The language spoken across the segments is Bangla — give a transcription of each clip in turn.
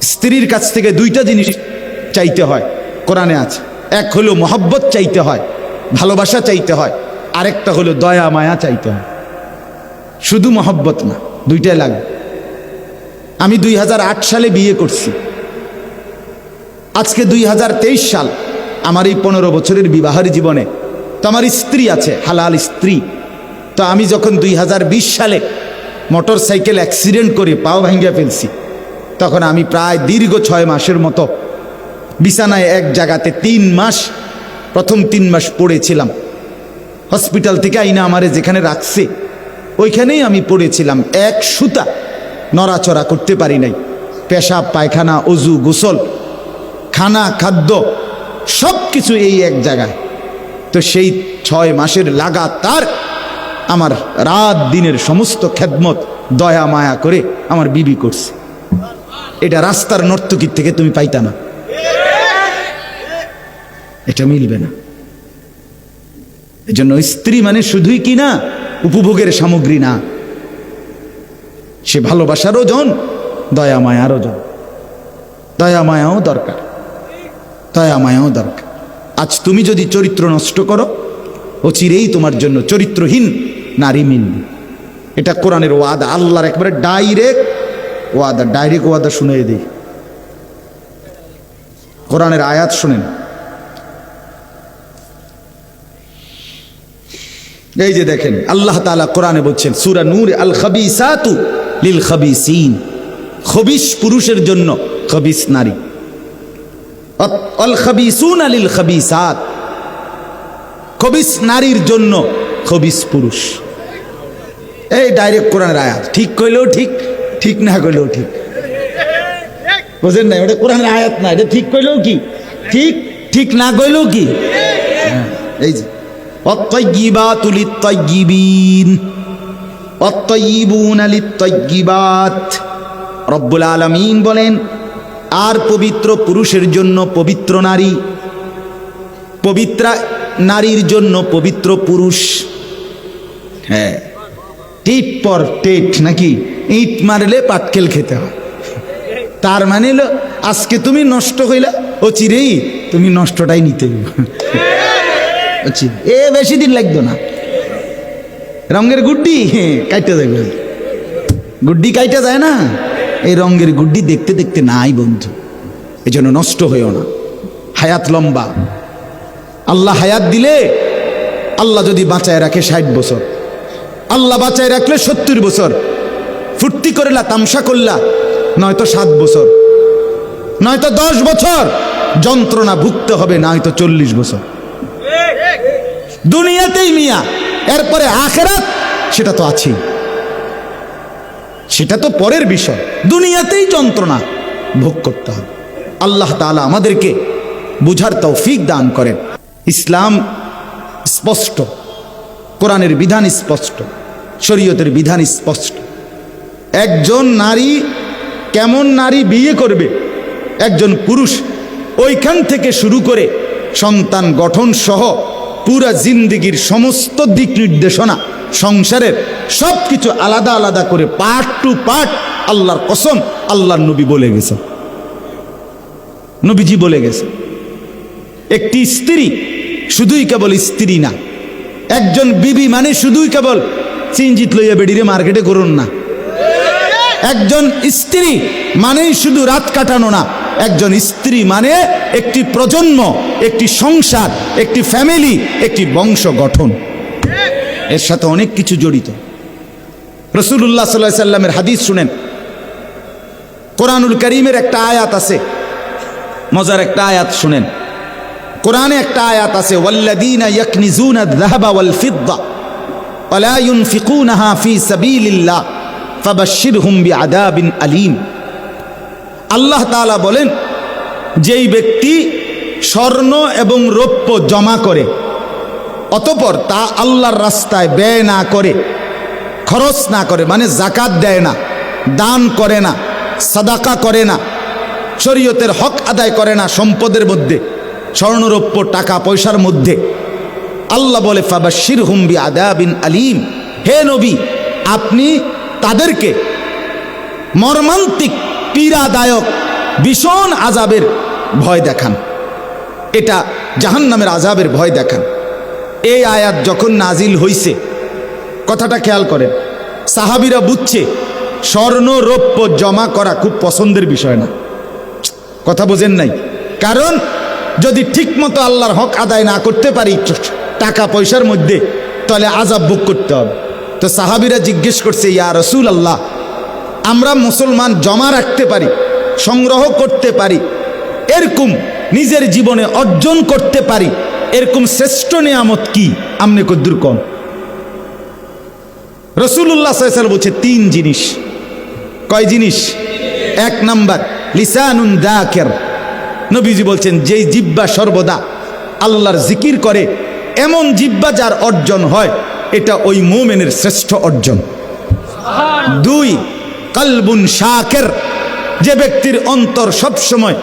স্ত্রীর কাছ থেকে দুইটা জিনিস চাইতে হয়, কোরআনে আছে। এক হলো মহব্বত চাইতে হয়, ভালোবাসা চাইতে হয়, আরেকটা হলো দয়া মায়া চাইতে হয়। শুধু মহব্বত না, দুইটাই লাগে। আমি 2008 সালে বিয়ে করছি, আজকে 2023 সাল। আমার এই 15 বছরের বিবাহের জীবনে তো আমার স্ত্রী আছে, হালাল স্ত্রী। তো আমি যখন 2020 সালে মোটর সাইকেল অ্যাক্সিডেন্ট করে পাও ভাঙ্গিয়া ফেলছি, তখন আমি প্রায় দীর্ঘ 6 মাসের মতো বিছানায় এক জায়গাতে 3 মাস, প্রথম 3 মাস পড়েছিলাম। হসপিটাল থেকে আইনা আমারে যেখানে রাখছে ওইখানেই আমি পড়েছিলাম। এক সুতা নড়াচড়া করতে পারি নাই। পেশাব পায়খানা, অজু, গোসল, খানা, খাদ্য সব কিছু এই এক জায়গায়। তো সেই 6 মাসের লাগাতার আমার রাত দিনের সমস্ত খেদমত দয়া মায়া করে আমার বিবি করছে। এটা রাস্তার নর্তকীর থেকে তুমি পাইতা না, এটা মিলবে না। এজন্য স্ত্রী মানে শুধুই কি না উপভোগের সামগ্রী না, সে ভালোবাসারও জন, দয়া মায়ারও জন। দয়া মায়াও দরকার, দয়া মায়াও দরকার। আজ তুমি যদি চরিত্র নষ্ট করো, অচিরেই তোমার জন্য চরিত্রহীন নারী মিলবে। এটা কোরআনের ওয়াদা, আল্লাহর একবারে ডাইরেক্ট ওয়াদা। ডাইরেক্ট ওয়াদা শুনে দিই, কোরআনের আয়াত শুনেন। এই যে দেখেন আল্লাহ তাআলা কোরআনে বলছেন, সূরা নূর, আল খাবিসাতু লিল খাবিসিন। খবিস পুরুষের জন্য খবিস নারী, আল খাবিসুনা লিল খাবিসাত। খবিস নারীর জন্য খবিস পুরুষ। এই ডাইরেক্ট কোরআনের আয়াত। ঠিক কইলেও ঠিক, ঠিক না কইলেও ঠিক। বুঝেন না, ওটা কোরআনের আয়াত না, এটা ঠিক কইলেও কি ঠিক, ঠিক না কইলেও কি। এই যে অত্তাইয়িবাতু লিত্তাইয়িবিন অত্তাইয়িবুনা লিত্তাইয়িবাত। রব্বুল আলামিন বলেন, আর পবিত্র পুরুষের জন্য পবিত্র নারী, পবিত্রা নারীর জন্য পবিত্র পুরুষ। হ্যাঁ, টিট পর টেট নাকি, ইট মারলে পাটকেল খেতে হয়। তার মানে হলো আজকে তুমি নষ্ট হইলা, ও চিরেই তুমি নষ্টটাই নিতে এ বেশি দিন লাগতো না। রঙের গুড্ডি কাইটা যাবে, গুড্ডি কাইটা যায় না, এই রঙের গুড্ডি দেখতে দেখতে নাই বন্ধু। এই জন্য নষ্ট হইও না, হায়াত লম্বা। আল্লাহ হায়াত দিলে, আল্লাহ যদি বাঁচায় রাখে 60 বছর, আল্লাহ বাঁচায় রাখলে 70 বছর। ফুর্তি করলা, তামসা করলা, নয়তো 7 বছর, নয়তো 10 বছর যন্ত্রণা ভুগতে হবে, নয়তো 40 বছর দুনিয়াতেই মিয়া। এরপরে আখিরাত সেটা তো আছেই, সেটা তো পরের বিষয়। দুনিয়াতেই যন্ত্রণা ভোগ করতে হবে। আল্লাহ তাআলা আমাদেরকে বুঝার তৌফিক দান করেন। ইসলাম স্পষ্ট, কোরআনের বিধান স্পষ্ট, শরীয়তের বিধান স্পষ্ট। একজন নারী কেমন নারী বিয়ে করবে, একজন পুরুষ ওইখান থেকে শুরু করে সন্তান গঠন সহ পুরা জিন্দেগির সমস্ত দিক নির্দেশনা, সংসারের সব কিছু আলাদা আলাদা করে পার্ট টু পার্ট, আল্লাহর কসম আল্লাহর নবী বলে গেছে, নবীজি বলে গেছে। একটি স্ত্রী শুধুই কেবল স্ত্রী না, একজন বিবি মানে শুধুই কেবল চিনজিত লইয়া বেডিরে মার্কেটে করুন না। একজন স্ত্রী মানেই শুধু রাত কাটানো না, একজন স্ত্রী মানে একটি প্রজন্ম, একটি সংসার, একটি ফ্যামিলি, একটি বংশ গঠন। এর সাথে অনেক কিছু জড়িত। রাসূলুল্লাহ সাল্লাল্লাহু আলাইহি সাল্লামের হাদিস শুনেন। কোরআনুল কারীমের একটা আয়াত আছে, মজার একটা আয়াত শুনেন। কোরআনে একটা আয়াত আছে, ওয়াল্লাযীনা ইয়াকনিজুনা আয-যাহাবা ওয়াল ফিদ্দা ওয়া লা ইউনফিকুনাহা ফী সাবিলিল্লাহ ফাবাশশিরহুম বিআযাবিন আলীম। আল্লাহ তাআলা বলেন, যেই ব্যক্তি স্বর্ণ এবং রৌপ্য জমা করে অতঃপর তা আল্লাহর রাস্তায় ব্যয় না করে, খরচ না করে, মানে যাকাত দেয় না, দান করে না, সাদাকা করে না, শরীয়তের হক আদায় করে না সম্পদের মধ্যে, স্বর্ণরৌপ্য টাকা পয়সার মধ্যে, আল্লাহ বলে ফাবাশশিরহুম বিআযাবিন আলীম। হে নবী, আপনি তাদেরকে মর্মান্তিক পীড়াদায়ক ভীষণ আযাবের ভয় দেখান, এটা জাহান্নামের আযাবের ভয় দেখান। এই আয়াত যখন নাজিল হইছে, কথাটা খেয়াল করেন, সাহাবীরা বুঝছে স্বর্ণ রৌপ্য জমা করা খুব পছন্দের বিষয় না। কথা বোঝেন নাই? কারণ যদি ঠিকমতো আল্লাহর হক আদায় না করতে পারি টাকা পয়সার মধ্যে, তাহলে আযাব ভোগ করতে হবে। তো সাহাবীরা জিজ্ঞেস করছে, ইয়া রাসূলুল্লাহ, আমরা মুসলমান জমা রাখতে পারি, সংগ্রহ করতে পারি, এরকম নিজের জীবনে অর্জন করতে পারি, এরকম শ্রেষ্ঠ নিয়ামত কি? আমনে কদ্দুর কম। রাসূলুল্লাহ সাল্লাল্লাহু আলাইহি ওয়াসাল্লাম বলছে 3 জিনিস। কয় জিনিস? 1 নাম্বার লিসানুন যাকির। নবীজি বলছেন যেই জিহ্বা সর্বদা আল্লাহর জিকির করে, এমন জিহ্বা যার অর্জন হয়, এটা ওই মুমিনের শ্রেষ্ঠ অর্জন। 2 কলবুন শাকির, যে ব্যক্তির অন্তর সবসময়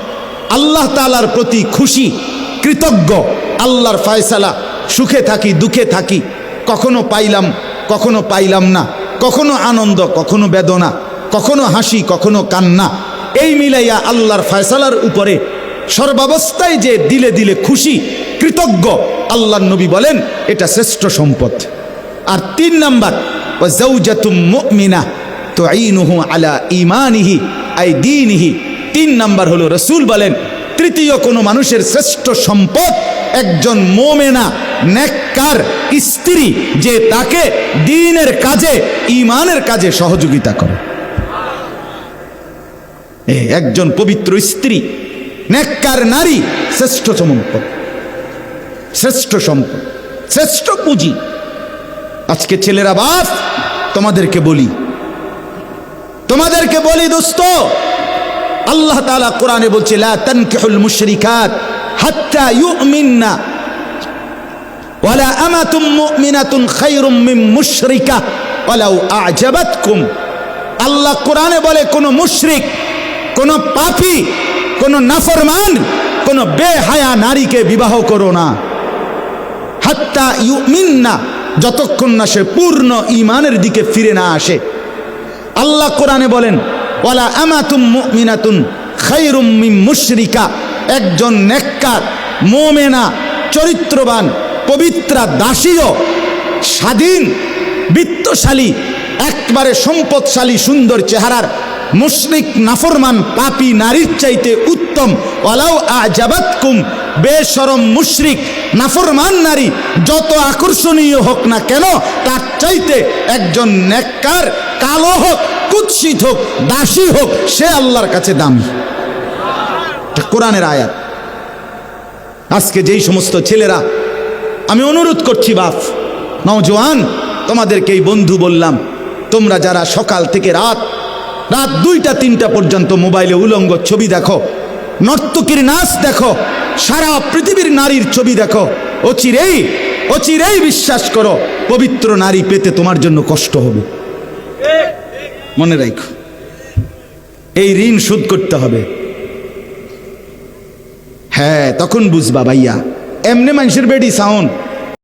আল্লাহ তাআলার প্রতি খুশি, কৃতজ্ঞ, আল্লাহর ফয়সালা, সুখে থাকি দুঃখে থাকি, কখনো পাইলাম কখনো পাইলাম না, কখনো আনন্দ কখনো বেদনা, কখনো হাসি কখনো কান্না, এই মিলাইয়া আল্লাহর ফয়সালার উপরে সর্বাবস্থায় যে দিলে দিলে খুশি, কৃতজ্ঞ, আল্লাহর নবী বলেন এটা শ্রেষ্ঠ সম্পদ। আর 3 নাম্বার ওয়াজাউজাতুম মুমিনা তুঈনুহু আলা ঈমানিহি আই দীনিহি। 3 নাম্বার হলো রাসূল বলেন তৃতীয় কোনো মানুষের শ্রেষ্ঠ সম্পদ একজন মুমিনা নেককার স্ত্রী, যে তাকে দ্বীনের কাজে, ঈমানের কাজে সহযোগিতা করে। একজন পবিত্র স্ত্রী, নেককার নারী শ্রেষ্ঠ সম্পদ, শ্রেষ্ঠ সম্পদ, শ্রেষ্ঠ পুঁজি। আজকে ছেলেরা বাপ, তোমাদেরকে বলি দোস্ত, আল্লাহ তাআলা কোরআনে বলছে লা তানকিহুল মুশরিকাত হাত্তা ইউমিননা ওয়ালা আমাতুম মুমিনাতুন খায়রুম মিন মুশরিকা ওয়ালাউ আ'জাবাতকুম। আল্লাহ কোরআনে বলে কোন মুশরিক, কোন পাপী, কোন নাফরমান, কোন বেহায়া নারীকে বিবাহ করো না। হাত্তা ইউমিননা, যতক্ষণ না সে পূর্ণ ঈমানের দিকে ফিরে না আসে। আল্লাহ কোরআনে বলেন ওয়ালা আমাতুম মুমিনাতুন খায়রুম মিন মুশরিকা, একজন নেককার মুমিনা চরিত্রবান পবিত্রা দাসীও স্বাধীন বিত্তশালী একবারে সম্পদশালী সুন্দর চেহারার মুশরিক নাফরমান পাপী নারীর চাইতে উত্তম। ওয়ালাউ আ'জাবাতকুম, বেশরম মুশরিক নাফরমান নারী যত আকর্ষণীয় হোক না কেন, তার চাইতে একজন নেককার, কালো হোক, কুৎসিত হোক, দাসী হোক, সে আল্লাহর কাছে দামি। কোরআনের আয়াত। আজকে যেই সমস্ত ছেলেরা, আমি অনুরোধ করছি বাপ, নওজোয়ান, তোমাদেরকে এই বন্ধু বললাম, তোমরা যারা সকাল থেকে রাত 2টা 3টা পর্যন্ত মোবাইলে উলঙ্গ ছবি দেখো, নর্তকীর নাচ দেখো, সারা পৃথিবীর নারীর ছবি দেখো, অচিরেই বিশ্বাস করো পবিত্র নারী পেতে তোমার জন্য কষ্ট হবে। মনে রাখো, এই ঋণ শোধ করতে হবে। হ্যাঁ, তখন বুঝবা ভাইয়া, এমনি মানুষের বেডি সাউন্ড